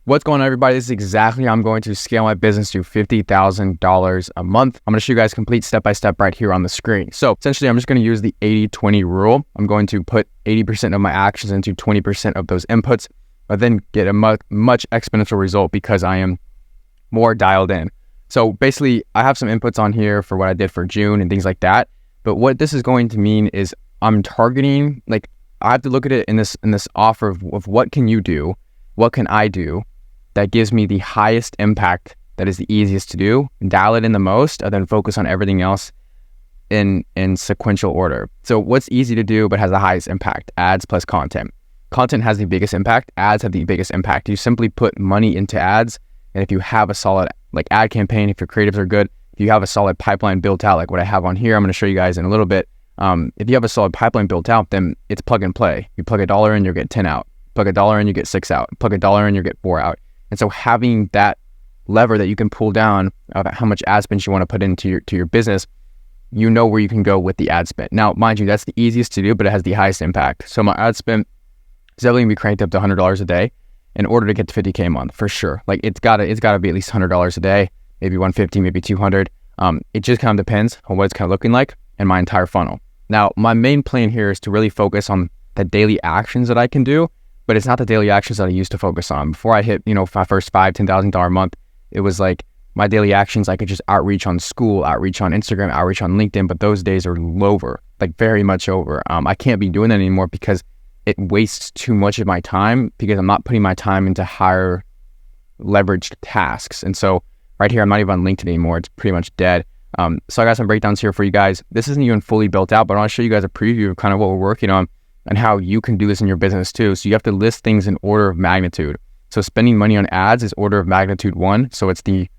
What's going on, everybody? This is exactly how I'm going to scale my business to $50,000 a month. I'm going to show you guys complete step-by-step right here on the screen. So essentially, I'm just going to use the 80-20 rule. I'm going to put 80% of my actions into 20% of those inputs, but then get a much exponential result because I am more dialed in. So basically, I have some inputs on here for what I did for June and things like that. But what this is going to mean is I'm targeting, like, I have to look at it in this offer of what can you do, what can I do that gives me the highest impact, that is the easiest to do, dial it in the most, and then focus on everything else in sequential order. So what's easy to do but has the highest impact? Ads plus content. Content has the biggest impact. Ads have the biggest impact. You simply put money into ads, and if you have a solid ad campaign, if your creatives are good, if you have a solid pipeline built out, like what I have on here, I'm going to show you guys in a little bit. If you have a solid pipeline built out, then it's plug and play. You plug $1 in, you'll get 10 out. Plug $1 in, you get 6 out. Plug $1 in, you get 4 out. And so having that lever that you can pull down about how much ad spend you want to put into your business, you know where you can go with the ad spend. Now, mind you, that's the easiest to do, but it has the highest impact. So my ad spend is definitely going to be cranked up to $100 a day in order to get to $50K a month, for sure. Like it's gotta be at least $100 a day, maybe $150, maybe $200. It just kind of depends on what it's kind of looking like and my entire funnel. Now, my main plan here is to really focus on the daily actions that I can do, but it's not the daily actions that I used to focus on. Before I hit, my first $10,000 a month, it was like my daily actions, I could just outreach on school, outreach on Instagram, outreach on LinkedIn, but those days are over, like very much over. I can't be doing that anymore because it wastes too much of my time because I'm not putting my time into higher leveraged tasks. And so right here, I'm not even on LinkedIn anymore. It's pretty much dead. So I got some breakdowns here for you guys. This isn't even fully built out, but I want to show you guys a preview of kind of what we're working on and how you can do this in your business too. So you have to list things in order of magnitude. So spending money on ads is order of magnitude 1. So it's the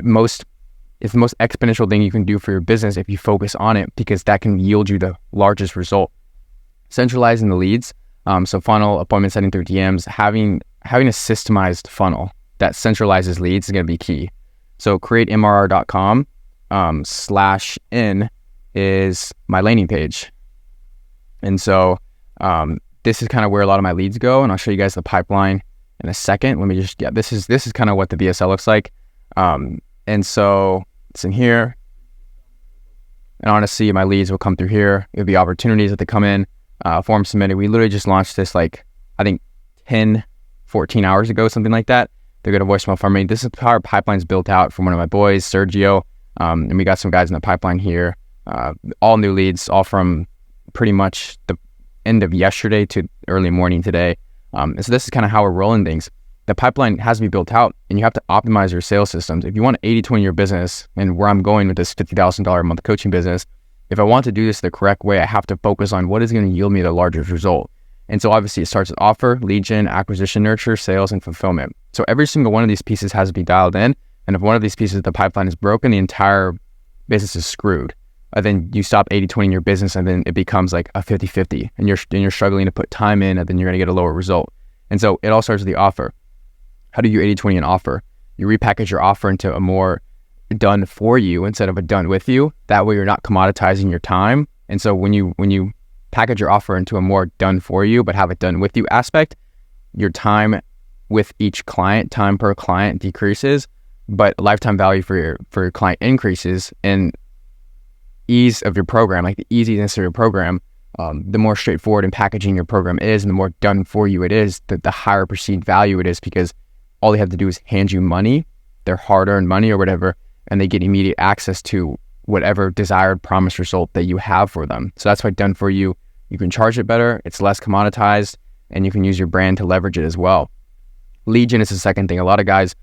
most exponential thing you can do for your business if you focus on it, because that can yield you the largest result. Centralizing the leads. So funnel, appointment setting through DMs, having a systemized funnel that centralizes leads is going to be key. So createmrr.com /in is my landing page. And so this is kind of where a lot of my leads go, and I'll show you guys the pipeline in a second. Let me just this is kind of what the VSL looks like. And so it's in here, and honestly, my leads will come through here. It'll be opportunities that they come in, form submitted. We literally just launched this I think 14 hours ago, something like that. They're going to voicemail from me. This is how our pipeline's built out from one of my boys, Sergio. And we got some guys in the pipeline here, all new leads, all from pretty much the end of yesterday to early morning today. And so this is kind of how we're rolling things. The pipeline has to be built out, and you have to optimize your sales systems. If you want 80-20 your business, and where I'm going with this $50,000 a month coaching business, if I want to do this the correct way, I have to focus on what is going to yield me the largest result. And so obviously it starts with offer, lead gen, acquisition, nurture, sales, and fulfillment. So every single one of these pieces has to be dialed in. And if one of these pieces of the pipeline is broken, the entire business is screwed. Then you stop 80-20 in your business, and then it becomes like a 50-50, and you're struggling to put time in, and then you're going to get a lower result. And so it all starts with the offer. How do you 80-20 an offer? You repackage your offer into a more done for you instead of a done with you. That way you're not commoditizing your time. And so when you package your offer into a more done for you but have it done with you aspect, your time with each client, time per client decreases, but lifetime value for your client increases, and ease of your program, like the easiness of your program, the more straightforward in packaging your program is, and the more done for you it is, the higher perceived value it is, because all they have to do is hand you money, their hard-earned money or whatever, and they get immediate access to whatever desired promised result that you have for them. So that's why done for you, you can charge it better, it's less commoditized, and you can use your brand to leverage it as well. Lead gen is the second thing. A lot of guys,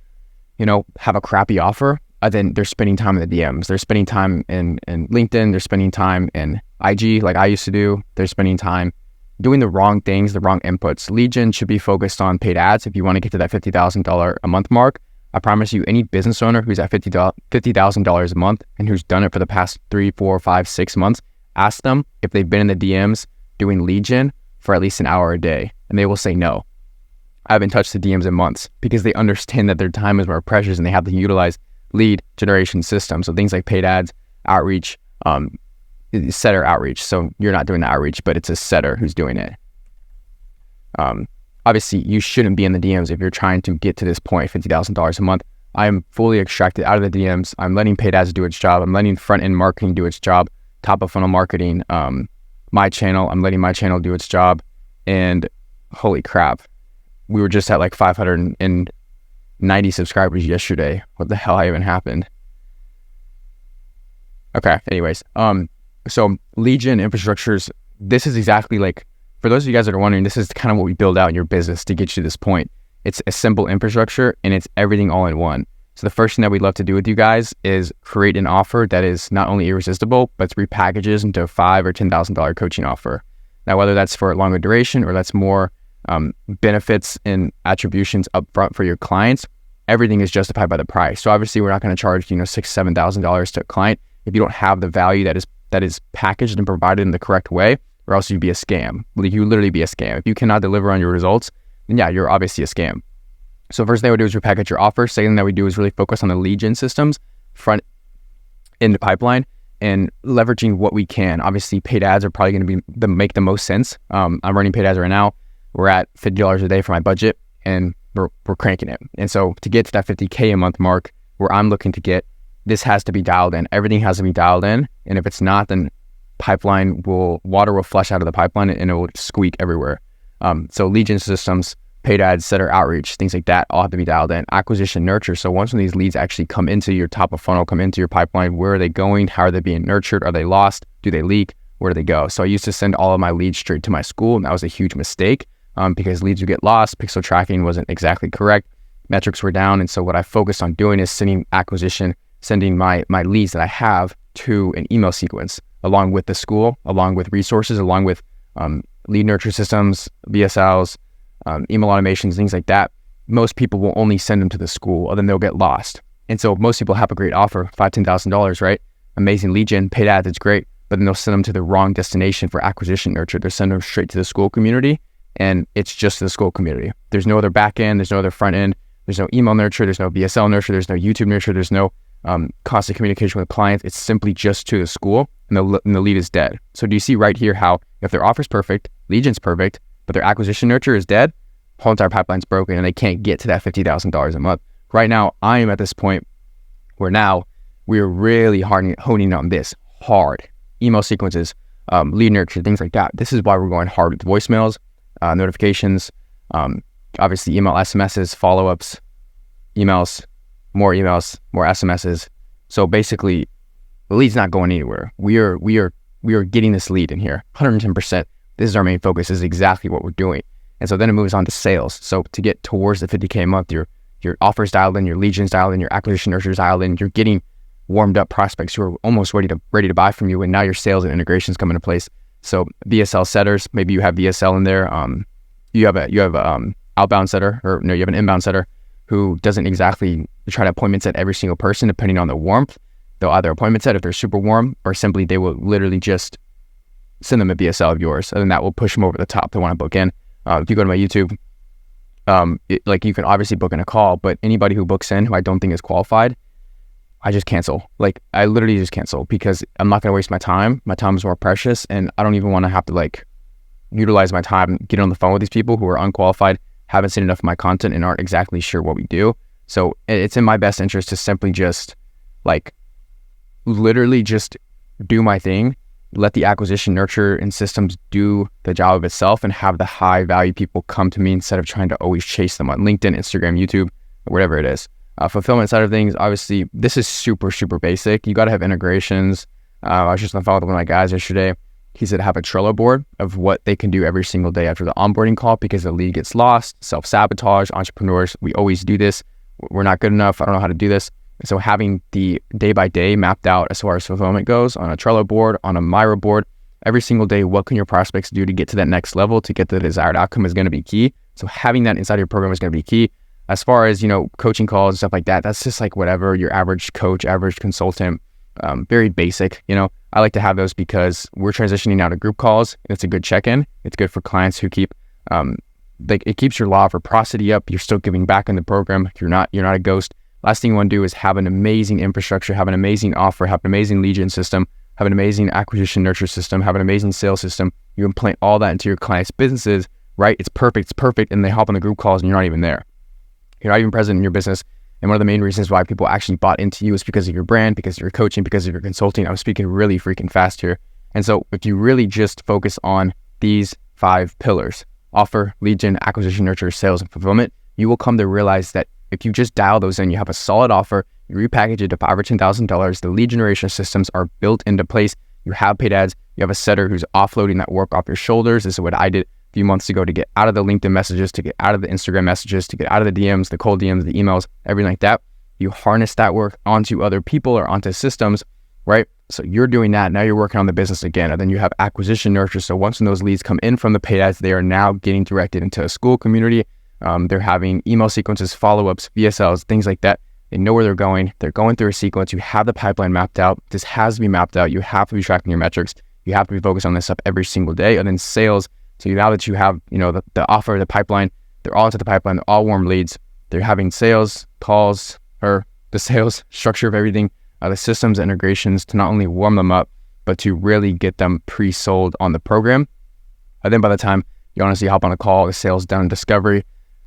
have a crappy offer, then they're spending time in the DMs. They're spending time in LinkedIn. They're spending time in IG like I used to do. They're spending time doing the wrong things, the wrong inputs. Lead gen should be focused on paid ads if you want to get to that $50,000 a month mark. I promise you, any business owner who's at $50,000 a month and who's done it for the past 3, 4, 5, 6 months, ask them if they've been in the DMs doing lead gen for at least an hour a day, and they will say no. I haven't touched the DMs in months, because they understand that their time is more precious and they have to utilize lead generation systems. So things like paid ads, outreach, setter outreach. So you're not doing the outreach, but it's a setter who's doing it. obviously you shouldn't be in the DMs if you're trying to get to this point, $50,000 a month. I'm fully extracted out of the DMs. I'm letting paid ads do its job. I'm letting front end marketing do its job. Top of funnel marketing, my channel, I'm letting my channel do its job. And holy crap, we were just at like 590 subscribers yesterday. What the hell even happened? Okay, anyways, so lead gen infrastructures, this is exactly like, for those of you guys that are wondering, this is kind of what we build out in your business to get you to this point. It's a simple infrastructure and it's everything all in one. So the first thing that we'd love to do with you guys is create an offer that is not only irresistible, but repackages into a $5,000 or $10,000 coaching offer. Now, whether that's for a longer duration or that's more benefits and attributions upfront for your clients, everything is justified by the price. So obviously we're not going to charge, $6,000, $7,000 to a client if you don't have the value that is packaged and provided in the correct way, or else you'd be a scam. You literally be a scam. If you cannot deliver on your results, then yeah, you're obviously a scam. So first thing I would do is repackage your offer. Second thing that we do is really focus on the lead gen systems, front end pipeline, and leveraging what we can. Obviously, paid ads are probably going to make the most sense. I'm running paid ads right now. We're at $50 a day for my budget, and we're cranking it. And so to get to that $50K a month mark where I'm looking to get, this has to be dialed in. Everything has to be dialed in. And if it's not, then water will flush out of the pipeline and it will squeak everywhere. So lead gen systems, paid ads, setter outreach, things like that all have to be dialed in. Acquisition, nurture. So once when these leads actually come into your top of funnel, come into your pipeline, where are they going? How are they being nurtured? Are they lost? Do they leak? Where do they go? So I used to send all of my leads straight to my school, and that was a huge mistake because leads would get lost. Pixel tracking wasn't exactly correct. Metrics were down. And so what I focused on doing is sending my leads that I have to an email sequence along with the school, along with resources, along with lead nurture systems, VSLs, email automations, things like that. Most people will only send them to the school, or then they'll get lost. And so most people have a great offer, $5,000, $10,000, right? Amazing lead gen, paid ads, it's great, but then they'll send them to the wrong destination for acquisition nurture. They'll send them straight to the school community, and it's just the school community. There's no other back end, there's no other front end, there's no email nurture, there's no VSL nurture, there's no YouTube nurture, there's no constant communication with clients. It's simply just to the school, and the lead is dead. So do you see right here how if their offer's perfect, lead gen's perfect, but their acquisition nurture is dead, whole entire pipeline's broken and they can't get to that $50,000 a month. Right now, I am at this point where now we are really honing on this hard. Email sequences, lead nurture, things like that. This is why we're going hard with voicemails, notifications, obviously email SMSs, follow-ups, emails, more SMSs. So basically, the lead's not going anywhere. We are getting this lead in here, 110%. This is our main focus. This is exactly what we're doing. And so then it moves on to sales. So to get towards the $50K a month, your offers dialed in, your lead gen's dialed in, your acquisition nurture's dialed in, you're getting warmed up prospects who are almost ready to buy from you, and now your sales and integrations come into place. So VSL setters, maybe you have VSL in there. You have a outbound setter, or no, you have an inbound setter who doesn't exactly try to appointment set every single person depending on the warmth. They'll either appointment set if they're super warm, or simply they will literally just send them a VSL of yours, and then that will push them over the top. They want to book in. If you go to my YouTube, you can obviously book in a call, but anybody who books in who I don't think is qualified, I just cancel. I literally just cancel because I'm not going to waste my time. My time is more precious, and I don't even want to have to utilize my time, get on the phone with these people who are unqualified, haven't seen enough of my content, and aren't exactly sure what we do. So it's in my best interest to simply just literally just do my thing, let the acquisition nurture and systems do the job of itself, and have the high value people come to me instead of trying to always chase them on LinkedIn, Instagram, YouTube, or whatever it is. Fulfillment side of things, obviously, this is super, super basic. You got to have integrations. I was just on the phone with one of my guys yesterday. He said have a Trello board of what they can do every single day after the onboarding call because the lead gets lost, self-sabotage, entrepreneurs, we always do this. We're not good enough. I don't know how to do this. So having the day by day mapped out as far as fulfillment goes on a Trello board, on a Miro board, every single day, what can your prospects do to get to that next level, to get the desired outcome is going to be key. So having that inside your program is going to be key. As far as, coaching calls and stuff like that, that's just whatever your average coach, average consultant, very basic. I like to have those because we're transitioning out of group calls. It's a good check-in. It's good for clients who keep, it keeps your law of reciprocity up. You're still giving back in the program. You're not a ghost. Last thing you want to do is have an amazing infrastructure, have an amazing offer, have an amazing lead gen system, have an amazing acquisition nurture system, have an amazing sales system. You implant all that into your clients' businesses, right? It's perfect. And they hop on the group calls and you're not even there. You're not even present in your business. And one of the main reasons why people actually bought into you is because of your brand, because of your coaching, because of your consulting. I'm speaking really freaking fast here. And so if you really just focus on these 5 pillars, offer, lead gen, acquisition, nurture, sales, and fulfillment, you will come to realize that if you just dial those in, you have a solid offer, you repackage it to $5,000 or $10,000, the lead generation systems are built into place, you have paid ads, you have a setter who's offloading that work off your shoulders. This is what I did a few months ago to get out of the LinkedIn messages, to get out of the Instagram messages, to get out of the DMs, the cold DMs, the emails, everything like that. You harness that work onto other people or onto systems, right? So you're doing that. Now you're working on the business again. And then you have acquisition nurture. So once when those leads come in from the paid ads, they are now getting directed into a school community. They're having email sequences, follow-ups, VSLs, things like that. They know where they're going. They're going through a sequence. You have the pipeline mapped out. This has to be mapped out. You have to be tracking your metrics. You have to be focused on this stuff every single day. And then sales. So now that you have, the offer, the pipeline, they're all into the pipeline. They're all warm leads. They're having sales calls, or the sales structure of everything, the systems integrations to not only warm them up, but to really get them pre-sold on the program. And then by the time you honestly hop on a call, the sales done, discovery,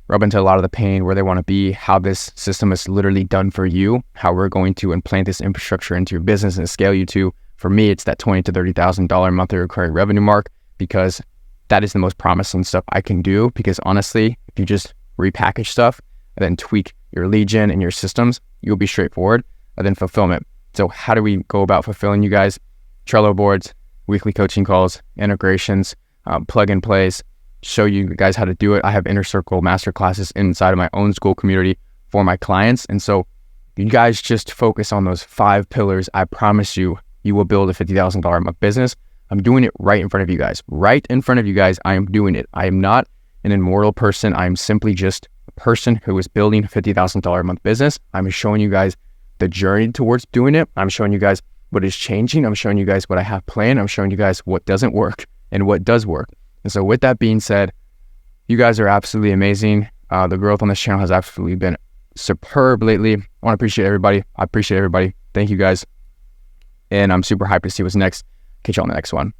rub into a lot of the pain, where they want to be, how this system is literally done for you, how we're going to implant this infrastructure into your business and scale you to, for me, it's that $20,000 to $30,000 monthly recurring revenue mark, because that is the most promising stuff I can do. Because honestly, if you just repackage stuff and then tweak your lead gen and your systems, you'll be straightforward. And then fulfillment. So how do we go about fulfilling you guys? Trello boards, weekly coaching calls, integrations, plug and plays, show you guys how to do it. I have inner circle masterclasses inside of my own school community for my clients. And so you guys just focus on those 5 pillars. I promise you, you will build a $50,000 a month business. I'm doing it right in front of you guys. Right in front of you guys, I am doing it. I am not an immortal person. I am simply just a person who is building a $50,000 a month business. I'm showing you guys the journey towards doing it. I'm showing you guys what is changing. I'm showing you guys what I have planned. I'm showing you guys what doesn't work and what does work. And so with that being said, you guys are absolutely amazing. The growth on this channel has absolutely been superb lately. I want to appreciate everybody. I appreciate everybody. Thank you guys. And I'm super hyped to see what's next. Catch you on the next one.